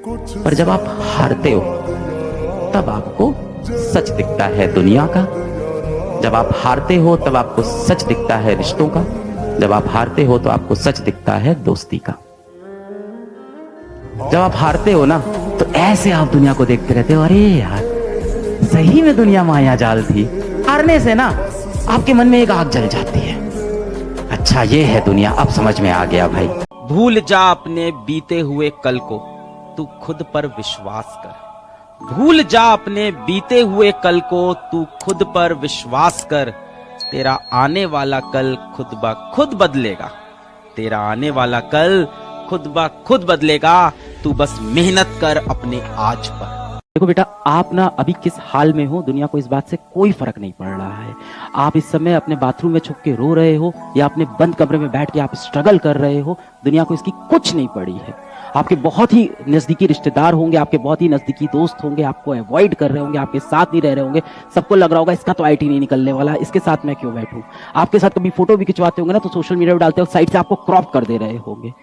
पर जब आप हारते हो तब आपको सच दिखता है दुनिया का। जब आप हारते हो तब आपको सच दिखता है रिश्तों का। जब आप हारते हो तो आपको सच दिखता है दोस्ती का। जब आप हारते हो ना तो ऐसे आप दुनिया को देखते रहते हो, अरे यार सही में दुनिया माया जाल थी। हारने से ना आपके मन में एक आग जल जाती है, अच्छा ये है दुनिया, अब समझ में आ गया भाई। भूल जा अपने बीते हुए कल को, तू खुद पर विश्वास कर। भूल जा अपने बीते हुए कल को, तू खुद पर विश्वास कर। तेरा आने वाला कल खुद ब खुद बदलेगा। तेरा आने वाला कल खुद ब खुद बदलेगा। तू बस मेहनत कर अपने आज पर। देखो बेटा, आप ना अभी किस हाल में हो दुनिया को इस बात से कोई फर्क नहीं पड़ रहा है। आप इस समय अपने बाथरूम में छुप के रो रहे हो या अपने बंद कमरे में बैठ के आप स्ट्रगल कर रहे हो, दुनिया को इसकी कुछ नहीं पड़ी है। आपके बहुत ही नजदीकी रिश्तेदार होंगे, आपके बहुत ही नजदीकी दोस्त होंगे, आपको अवॉइड कर रहे होंगे, आपके साथ नहीं रह रहे होंगे। सबको लग रहा होगा इसका तो आईटी नहीं निकलने वाला, इसके साथ मैं क्यों बैठूं। आपके साथ कभी फोटो भी खिंचवाते होंगे ना तो सोशल मीडिया पर डालते हो, साइड से आपको क्रॉप कर दे रहे होंगे।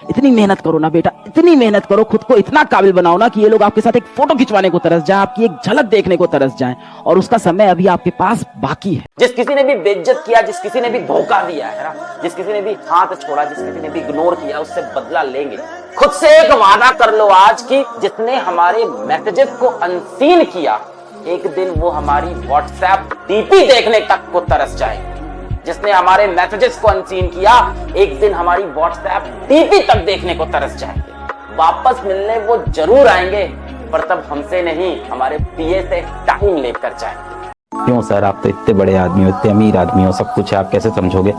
इतनी मेहनत करो ना बेटा, इतनी मेहनत करो, खुद को इतना काबिल बनाओ ना कि ये लोग आपके साथ एक फोटो खिंचवाने को तरस जाए, आपकी एक झलक देखने को तरस जाए, और उसका समय अभी आपके पास बाकी है। जिस किसी ने भी बेइज्जत किया, जिस किसी ने भी धोखा दिया है ना, जिस किसी ने भी हाथ छोड़ा, जिस किसी ने भी इग्नोर किया, उससे बदला लेंगे। खुद से एक वादा कर लो आज की, जिसने हमारे मैसेजेस को अनसीन किया, एक दिन वो हमारी व्हाट्सएप डीपी देखने तक को तरस जाएंगे। जिसने हमारे मैसेजेस को अनसीन किया, एक दिन हमारी व्हाट्सएप डीपी तक देखने को तरस जाएंगे। वापस मिलने वो जरूर आएंगे, पर तब हमसे नहीं, हमारे पीए से टाइम लेकर जाएंगे। क्यों सर, आप तो इतने बड़े आदमी हो, इतने अमीर आदमी हो, सब कुछ है, आप कैसे समझोगे?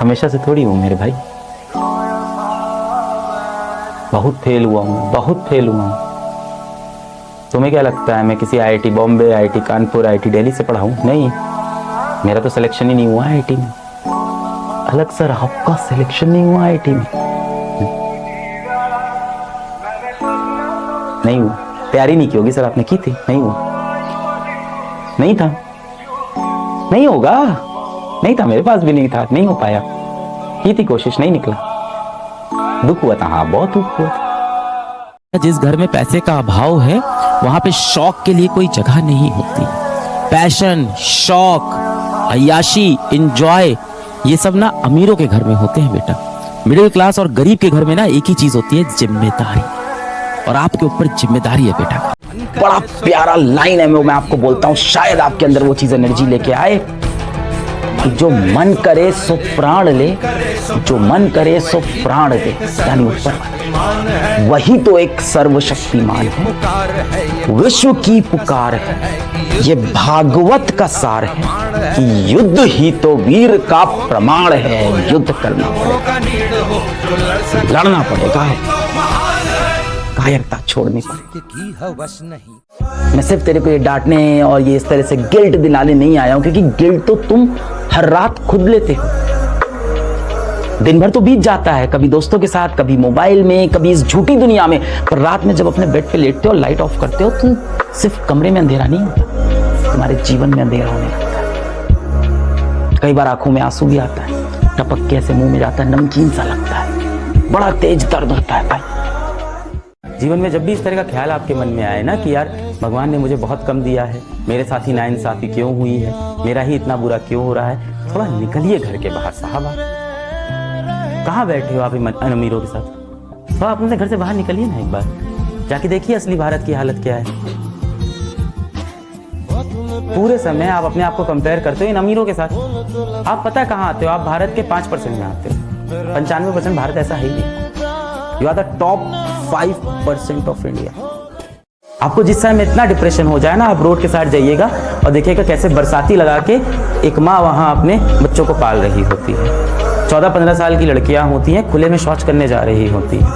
हमेशा से थोड़ी हूं मेरे भाई, बहुत फेल हुआ हूं, बहुत फेल हुआ हूं। तुम्हें क्या लगता है मैं किसी IIT Bombay, IIT Kanpur, IIT Delhi से पढ़ा हूं? नहीं, मेरा तो सिलेक्शन ही नहीं हुआ आईआईटी में। अलग सर, आपका सिलेक्शन नहीं हुआ आईआईटी में? नहीं हुआ। तैयारी नहीं की होगी सर आपने, की थी? नहीं हुआ, नहीं था, नहीं होगा, नहीं था, मेरे पास भी नहीं था, नहीं हो पाया। की थी कोशिश, नहीं निकला, दुख हुआ था। हाँ, बहुत दुख हुआ था। जिस घर में पैसे का अभाव है वहां पे शौक के लिए कोई जगह नहीं होती। पैशन, शौक, अय्याशी, एंजॉय, ये सब ना अमीरों के घर में होते हैं बेटा। मिडिल क्लास और गरीब के घर में ना एक ही चीज होती है, जिम्मेदारी, और आपके ऊपर जिम्मेदारी है बेटा। बड़ा प्यारा लाइन है, मैं आपको बोलता हूँ, शायद आपके अंदर वो चीज एनर्जी लेके आए। जो मन करे सो प्राण ले, जो मन करे सो प्राण दे, यानी ऊपर वही तो एक सर्वशक्तिमान है, विश्व की पुकार है। ये भागवत का सार है कि युद्ध ही तो वीर का प्रमाण है। युद्ध करना पड़ेगा, लड़ना पड़ेगा, कायरता छोड़नी पड़ेगी। मैं सिर्फ तेरे को ये डांटने और ये इस तरह से गिल्ट दिलाने नहीं आया हूं, क्योंकि गिल्ट तो तुम हर रात खुद लेते हो। दिन भर तो बीत जाता है, कभी दोस्तों के साथ, कभी मोबाइल में, कभी इस झूठी दुनिया में, पर रात में जब अपने बेड पे लेटते हो, लाइट ऑफ करते हो, तुम सिर्फ कमरे में अंधेरा नहीं होता, तुम्हारे जीवन में अंधेरा होने लगता है। कई बार आंखों में आंसू भी आता है, टपक के ऐसे मुंह में जाता है, नमकीन सा लगता है, बड़ा तेज दर्द होता है भाई। जीवन में जब भी इस तरह का ख्याल आपके मन में आए ना कि यार भगवान ने मुझे बहुत कम दिया है, मेरे साथ ही नाइंसाफी क्यों हुई है, मेरा ही इतना बुरा क्यों हो रहा है, थोड़ा निकलिए घर के बाहर साहब। कहाँ बैठे हो आप इन अमीरों के साथ? तो आप अपने घर से बाहर निकलिए ना, एक बार जाके देखिए असली भारत की हालत क्या है। पूरे समय आप अपने आप को कंपेयर करते हो इन अमीरों के साथ। आप पता है कहाँ आते हो? आप भारत के 5% में आते हो। 95% भारत ऐसा है ही नहीं। You are the top 5% of India. आपको जिस समय इतना डिप्रेशन हो जाए ना, आप रोड के साइड जाइएगा और देखिएगा कैसे बरसाती लगा के एक माँ वहां अपने बच्चों को पाल रही होती है। 14-15 साल की लड़कियां होती हैं, खुले में शौच करने जा रही होती हैं।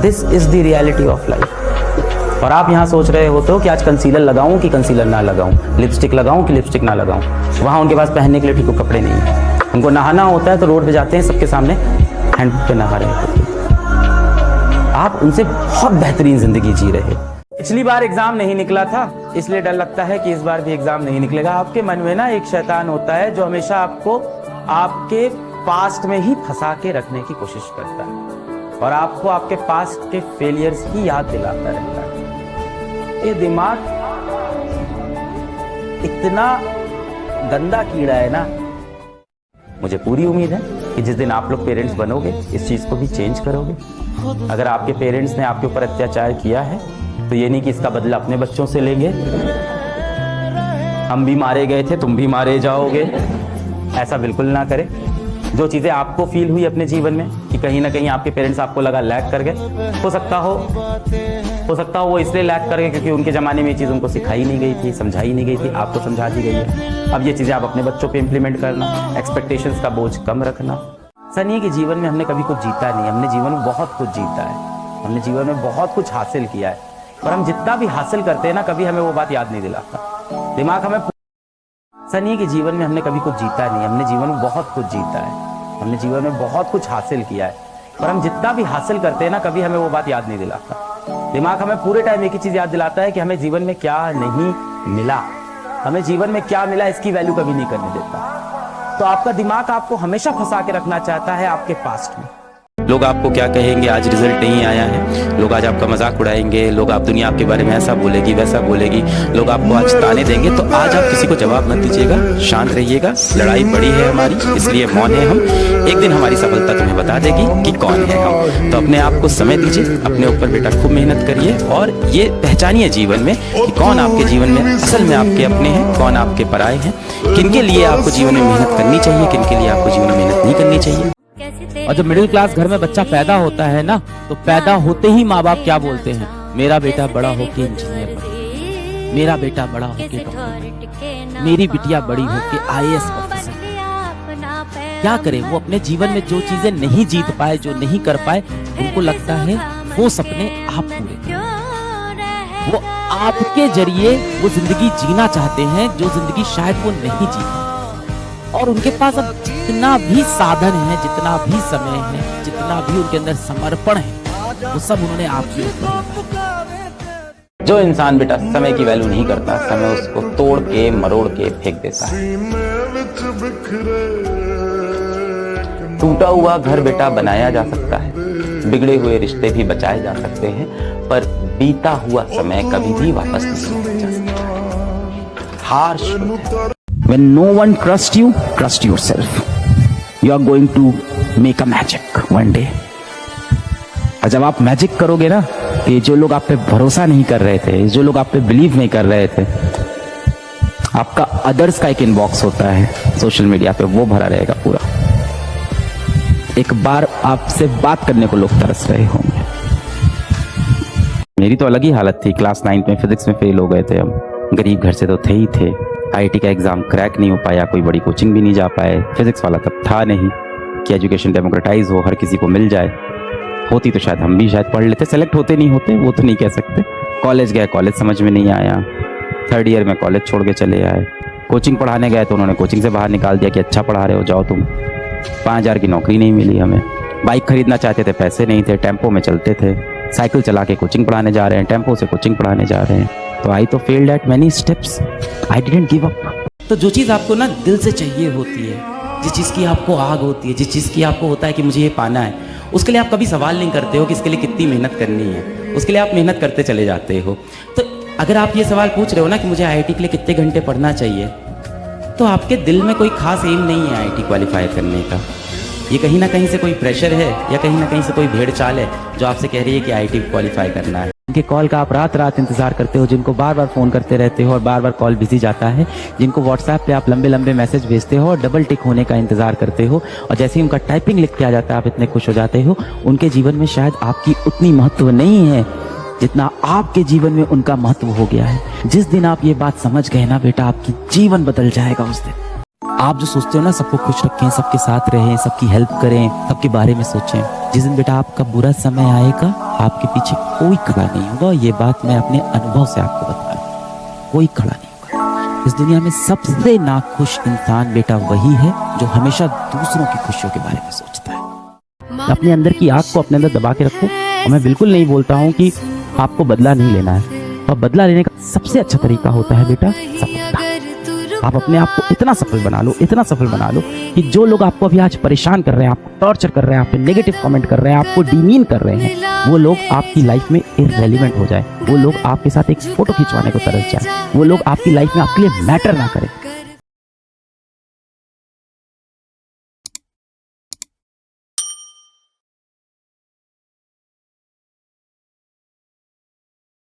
This is the reality of life. और आप यहाँ सोच रहे होते हो कि आज कंसीलर लगाऊं कि कंसीलर ना लगाऊं, लिपस्टिक लगाऊं कि लिपस्टिक ना लगाऊं। वहां उनके पास पहनने के लिए ठीक कपड़े नहीं है। उनको नहाना होता है तो रोड पे जाते हैं, सबके सामने हैंड पे नहा रहे होते हैं। आप उनसे बहुत बेहतरीन जिंदगी जी रहे। पिछली बार एग्जाम नहीं निकला था, इसलिए डर लगता है कि इस बार भी एग्जाम नहीं निकलेगा। आपके मन में ना एक शैतान होता है जो हमेशा आपको आपके पास्ट में ही फंसा के रखने की कोशिश करता है। और आपको आपके पास्ट के फेलियर्स ही याद दिलाता रहता है। ये दिमाग इतना गंदा कीड़ा है ना। मुझे पूरी उम्मीद है कि जिस दिन आप लोग पेरेंट्स बनोगे इस चीज को भी चेंज करोगे। अगर आपके पेरेंट्स ने आपके ऊपर अत्याचार किया है तो ये नहीं कि इसका बदला अपने बच्चों से लेंगे। हम भी मारे गए थे, तुम भी मारे जाओगे, ऐसा बिल्कुल ना करें। जो चीजें आपको फील हुई अपने जीवन में कि कहीं ना कहीं आपके पेरेंट्स आपको लगा लैग कर गए, हो सकता हो वो इसलिए लैग कर गए क्योंकि उनके जमाने में ये चीज उनको सिखाई नहीं गई थी, समझाई नहीं गई थी, आपको समझा दी गई है। अब ये चीजें आप अपने बच्चों पे इंप्लीमेंट करना, एक्सपेक्टेशंस का बोझ कम रखना। सनी के जीवन में हमने कभी कुछ जीता नहीं, हमने जीवन में बहुत कुछ जीता है, हमने जीवन में बहुत कुछ हासिल किया है, और हम जितना भी हासिल करते हैं ना कभी हमें वो बात याद नहीं दिलाता। दिमाग हमें सनी के जीवन में हमने कभी कुछ जीता नहीं, हमने जीवन में बहुत कुछ जीता है, हमने जीवन में बहुत कुछ हासिल किया है, और हम जितना भी हासिल करते हैं ना कभी हमें वो बात याद नहीं दिलाता। दिमाग हमें पूरे टाइम एक ही चीज याद दिलाता है कि हमें जीवन में क्या नहीं मिला, हमें जीवन में क्या मिला इसकी वैल्यू कभी नहीं करने देता। तो आपका दिमाग आपको हमेशा फंसा के रखना चाहता है आपके पास्ट में। लोग आपको क्या कहेंगे, आज रिजल्ट नहीं आया है, लोग आज आपका मजाक उड़ाएंगे, लोग आप दुनिया आपके बारे में ऐसा बोलेगी वैसा बोलेगी, लोग आपको आज ताने देंगे, तो आज आप किसी को जवाब मत दीजिएगा, शांत रहिएगा। लड़ाई बड़ी है हमारी, इसलिए मौन है हम। एक दिन हमारी सफलता तुम्हें बता देगी कि कौन है हम। तो अपने आप को समय दीजिए, अपने ऊपर बेटा खूब मेहनत करिए, और ये पहचानिए जीवन में कि कौन आपके जीवन में असल में आपके अपने हैं, कौन आपके पराए हैं, किनके लिए आपको जीवन में मेहनत करनी चाहिए, किनके लिए आपको जीवन में मेहनत नहीं करनी चाहिए। और जब मिडिल क्लास घर में बच्चा पैदा होता है ना, तो पैदा होते ही माँ बाप क्या बोलते हैं, मेरा बेटा बड़ा होके इंजीनियर बने, मेरा बेटा बड़ा होके डॉक्टर, मेरी बिटिया बड़ी होके IAS ऑफिसर। क्या करें, वो अपने जीवन में जो चीजें नहीं जीत पाए, जो नहीं कर पाए, उनको लगता है वो सपने आप पूरे करें। वो आपके जरिए वो जिंदगी जीना चाहते हैं जो जिंदगी शायद वो नहीं जी, और उनके पास अब जितना भी साधन है, जितना भी समय है, जितना भी उनके अंदर समर्पण है, वो सब उन्होंने आपके ऊपर। जो इंसान बेटा समय की वैल्यू नहीं करता, समय उसको तोड़ के मरोड़ के फेंक देता है। टूटा हुआ घर बेटा बनाया जा सकता है, बिगड़े हुए रिश्ते भी बचाए जा सकते हैं, पर बीता हुआ समय कभी भी वापस नहीं जा सकता। Harsh When no one trusts you, trust yourself. You are going to make a magic one day. और जब आप मैजिक करोगे ना, कि जो लोग आप पे भरोसा नहीं कर रहे थे, जो लोग आप पे बिलीव नहीं कर रहे थे, आपका अदर्स का एक इनबॉक्स होता है सोशल मीडिया पे, वो भरा रहेगा पूरा। एक बार आपसे बात करने को लोग तरस रहे होंगे। मेरी तो अलग ही हालत थी, क्लास 9 में फिजिक्स में फेल हो गए थे हम, गरीब घर से तो थे ही थे। IIT का एग्जाम क्रैक नहीं हो पाया, कोई बड़ी कोचिंग भी नहीं जा पाए, फिजिक्स वाला तब था नहीं कि एजुकेशन डेमोक्रेटाइज हो, हर किसी को मिल जाए। होती तो शायद हम भी शायद पढ़ लेते, सेलेक्ट होते नहीं होते वो तो नहीं कह सकते। कॉलेज गए, कॉलेज समझ में नहीं आया, 3rd ईयर में कॉलेज छोड़ के चले आए। कोचिंग पढ़ाने गए तो उन्होंने कोचिंग से बाहर निकाल दिया कि अच्छा पढ़ा रहे हो, जाओ तुम। 5000 की नौकरी नहीं मिली हमें। बाइक खरीदना चाहते थे, पैसे नहीं थे, टेम्पो में चलते थे, साइकिल चला के कोचिंग पढ़ाने जा रहे हैं, टेम्पो से कोचिंग पढ़ाने जा रहे हैं। तो आई तो failed eight many steps, I didn't give up. तो जो चीज़ आपको ना दिल से चाहिए होती है, जिस चीज़ की आपको आग होती है, जिस चीज़ की आपको होता है कि मुझे ये पाना है, उसके लिए आप कभी सवाल नहीं करते हो कि इसके लिए कितनी मेहनत करनी है, उसके लिए आप मेहनत करते चले जाते हो। तो अगर आप ये सवाल पूछ रहे हो ना कि मुझे IIT के लिए कितने घंटे पढ़ना चाहिए, तो आपके दिल में कोई खास एम नहीं है IIT क्वालिफाई करने का। ये कहीं ना कहीं से कोई प्रेशर है, या कहीं ना कहीं से कोई भेड़ चाल है जो आपसे कह रही है कि IIT क्वालिफाई करना है। जिनके कॉल का आप रात रात इंतजार करते हो, जिनको बार बार फोन करते रहते हो और बार बार कॉल बिजी जाता है, जिनको व्हाट्सएप पे आप लंबे लंबे मैसेज भेजते हो और डबल टिक होने का इंतजार करते हो, और जैसे ही उनका टाइपिंग लिख के आ जाता है आप इतने खुश हो जाते हो। उनके जीवन में शायद आपकी उतनी महत्व नहीं है जितना आपके जीवन में उनका महत्व हो गया है। जिस दिन आप ये बात समझ गए ना बेटा, आपकी जीवन बदल जाएगा उस दिन। आप जो सोचते हो ना सबको खुश रखें, सबके साथ रहें, सबकी हेल्प करें, सबके बारे में सोचें, जिस दिन बेटा आपका बुरा समय आएगा आपके पीछे कोई खड़ा नहीं होगा। ये बात मैं अपने अनुभव से आपको बता रहा हूँ, कोई खड़ा नहीं होगा। इस दुनिया में सबसे नाखुश इंसान बेटा वही है जो हमेशा दूसरों की खुशियों के बारे में सोचता है। अपने अंदर की आग को अपने अंदर दबा के रखो। और मैं बिल्कुल नहीं बोलता हूँ कि आपको बदला नहीं लेना है, और बदला लेने का सबसे अच्छा तरीका होता है बेटा सपना। आप अपने आप को इतना सफल बना लो, इतना सफल बना लो कि जो लोग आपको अभी आज परेशान कर रहे हैं, आपको टॉर्चर कर रहे हैं, आप पे नेगेटिव कमेंट कर रहे हैं, आपको डीमीन कर रहे हैं, वो लोग आपकी लाइफ में इररेलेवेंट हो जाए, वो लोग आपके साथ एक फोटो खिंचवाने को तरस जाए, वो लोग आपकी लाइफ में आपके लिए मैटर ना करें।